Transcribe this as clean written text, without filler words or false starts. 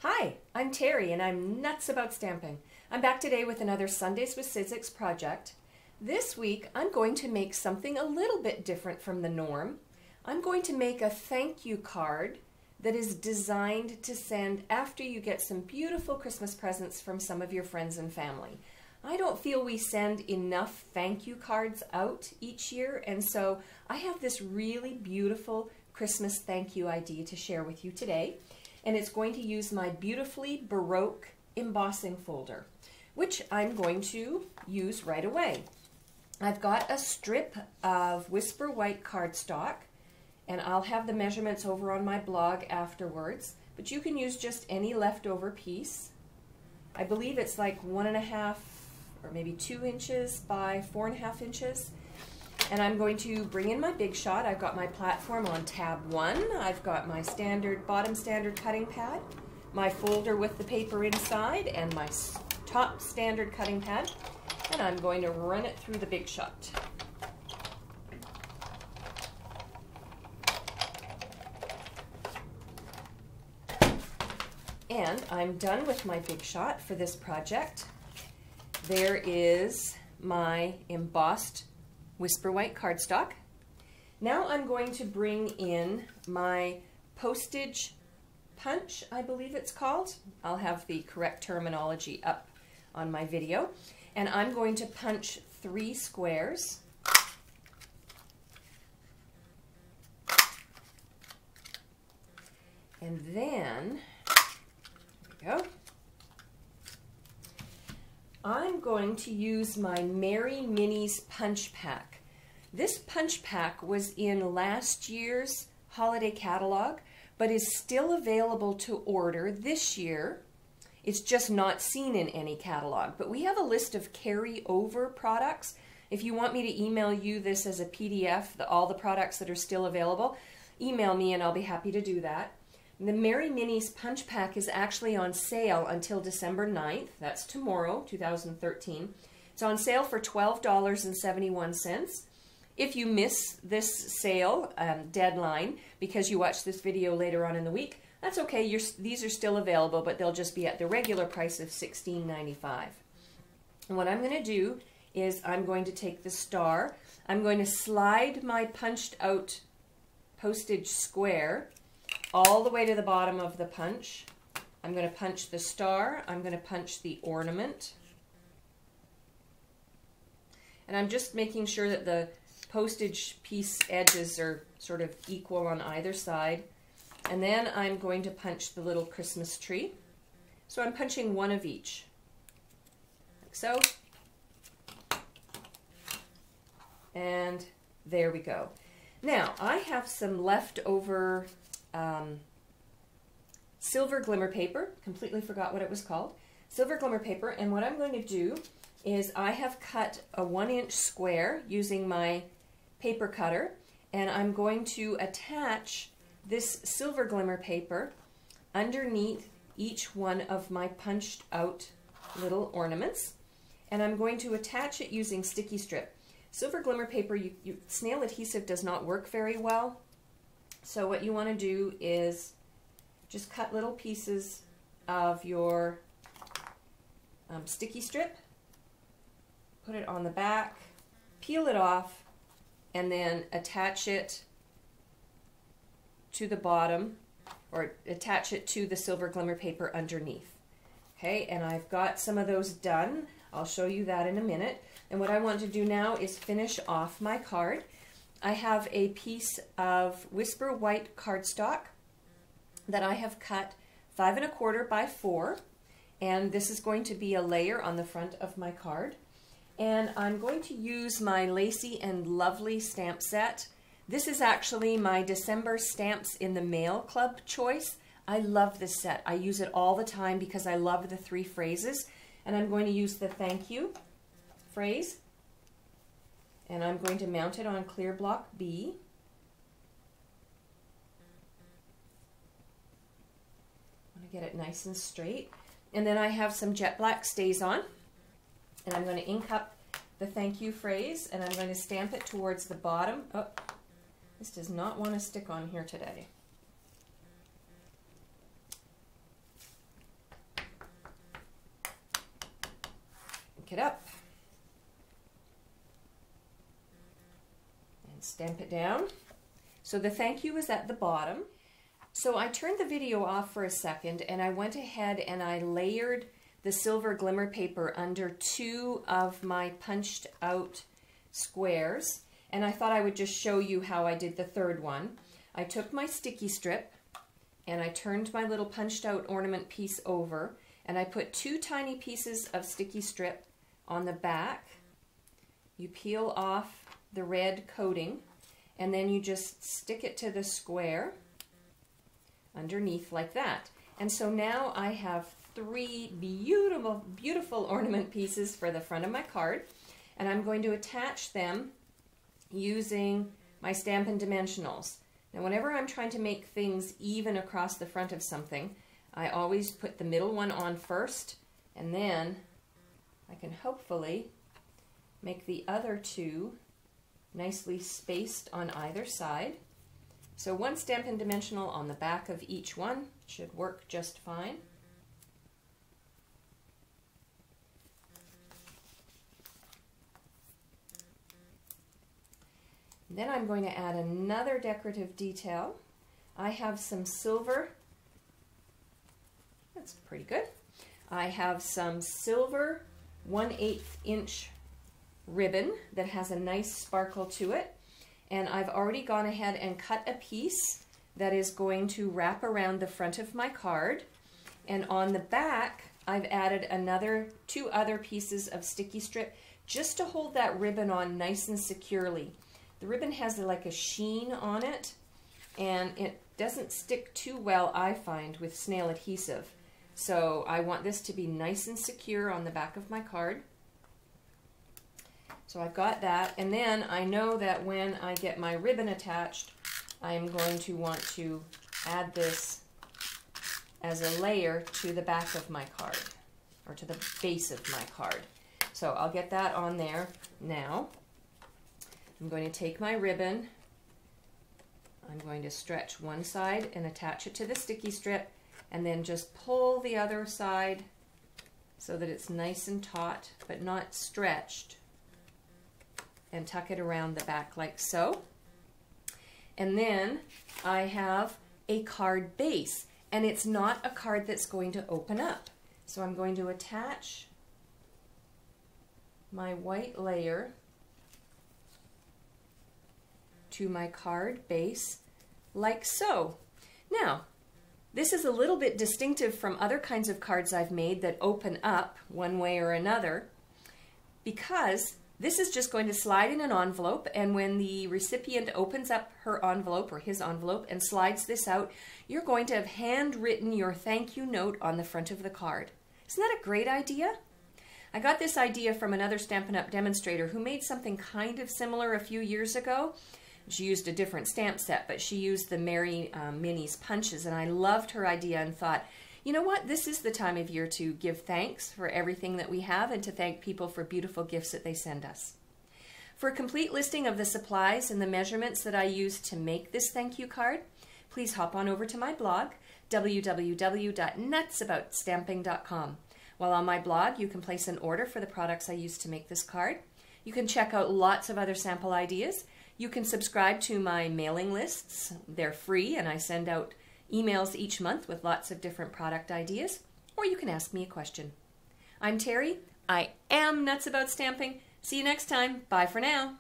Hi, I'm Terry and I'm nuts about stamping. I'm back today with another Sundays with Sizzix project. This week I'm going to make something a little bit different from the norm. I'm going to make a thank you card that is designed to send after you get some beautiful Christmas presents from some of your friends and family. I don't feel we send enough thank you cards out each year, and so I have this really beautiful Christmas thank you idea to share with you today. And it's going to use my beautifully Baroque embossing folder, which I'm going to use right away. I've got a strip of Whisper White cardstock, and I'll have the measurements over on my blog afterwards, but you can use just any leftover piece. I believe it's like 1.5 or maybe 2 inches by 4.5 inches. And I'm going to bring in my Big Shot. I've got my platform on tab 1. I've got my bottom standard cutting pad, my folder with the paper inside, and my top standard cutting pad. And I'm going to run it through the Big Shot. And I'm done with my Big Shot for this project. There is my embossed Whisper White cardstock. Now I'm going to bring in my postage punch, I believe it's called. I'll have the correct terminology up on my video. And I'm going to punch 3 squares. And then, there we go. I'm going to use my Merry Minis punch pack. This punch pack was in last year's holiday catalog, but is still available to order this year. It's just not seen in any catalog, but we have a list of carry-over products. If you want me to email you this as a PDF, all the products that are still available, email me and I'll be happy to do that. The Merry Minis Punch Pack is actually on sale until December 9th. That's tomorrow, 2013. It's on sale for $12.71. If you miss this sale deadline because you watch this video later on in the week, that's okay. These are still available, but they'll just be at the regular price of $16.95. And what I'm going to do is I'm going to take the star. I'm going to slide my punched out postage square all the way to the bottom of the punch. I'm going to punch the star, I'm going to punch the ornament, and I'm just making sure that the postage piece edges are sort of equal on either side. And then I'm going to punch the little Christmas tree. So I'm punching 1 of each, like so. And there we go. Now I have some leftover silver glimmer paper. Completely forgot what it was called. Silver glimmer paper, and what I'm going to do is I have cut a 1-inch square using my paper cutter, and I'm going to attach this silver glimmer paper underneath each one of my punched out little ornaments, and I'm going to attach it using sticky strip. Silver glimmer paper, snail adhesive does not work very well. So what you want to do is just cut little pieces of your sticky strip, put it on the back, peel it off, and then attach it to the bottom, or attach it to the silver glimmer paper underneath. Okay, and I've got some of those done. I'll show you that in a minute. And what I want to do now is finish off my card. I have a piece of Whisper White cardstock that I have cut 5 1/4 by 4, and this is going to be a layer on the front of my card. And I'm going to use my Lacy and Lovely stamp set. This is actually my December Stamps in the Mail Club choice. I love this set. I use it all the time because I love the 3 phrases. And I'm going to use the thank you phrase. And I'm going to mount it on clear block B. I want to get it nice and straight. And then I have some jet black stays on. And I'm going to ink up the thank you phrase, and I'm going to stamp it towards the bottom. Oh, this does not want to stick on here today. pick it up and stamp it down. So the thank you is at the bottom. So I turned the video off for a second and I went ahead and I layered the silver glimmer paper under 2 of my punched out squares, and I thought I would just show you how I did the third one. I took my sticky strip and I turned my little punched out ornament piece over, and I put 2 tiny pieces of sticky strip on the back. You peel off the red coating and then you just stick it to the square underneath like that. And so now I have 3 beautiful, beautiful ornament pieces for the front of my card, and I'm going to attach them using my Stampin' Dimensionals. Now whenever I'm trying to make things even across the front of something, I always put the middle one on first, and then I can hopefully make the other 2 nicely spaced on either side. So 1 Stampin' Dimensional on the back of each one should work just fine. Then I'm going to add another decorative detail. I have some silver. That's pretty good. I have some silver 1/8 inch ribbon that has a nice sparkle to it. And I've already gone ahead and cut a piece that is going to wrap around the front of my card. And on the back, I've added 2 other pieces of sticky strip just to hold that ribbon on nice and securely. The ribbon has like a sheen on it, and it doesn't stick too well, I find, with snail adhesive. So I want this to be nice and secure on the back of my card. So I've got that, and then I know that when I get my ribbon attached, I'm going to want to add this as a layer to the back of my card, or to the base of my card. So I'll get that on there now. I'm going to take my ribbon, I'm going to stretch one side and attach it to the sticky strip, and then just pull the other side so that it's nice and taut but not stretched, and tuck it around the back like so. And then I have a card base, and it's not a card that's going to open up. So I'm going to attach my white layer to my card base like so. Now, this is a little bit distinctive from other kinds of cards I've made that open up one way or another, because this is just going to slide in an envelope, and when the recipient opens up her envelope or his envelope and slides this out, you're going to have handwritten your thank you note on the front of the card. Isn't that a great idea? I got this idea from another Stampin' Up! Demonstrator who made something kind of similar a few years ago. She used a different stamp set, but she used the Mary Minnie's punches, and I loved her idea and thought, you know what, this is the time of year to give thanks for everything that we have and to thank people for beautiful gifts that they send us. For a complete listing of the supplies and the measurements that I used to make this thank you card, please hop on over to my blog, www.nutsaboutsstamping.com. While on my blog, you can place an order for the products I used to make this card. You can check out lots of other sample ideas. You can subscribe to my mailing lists. They're free, and I send out emails each month with lots of different product ideas. Or you can ask me a question. I'm Terry. I am Nuts About Stamping. See you next time. Bye for now.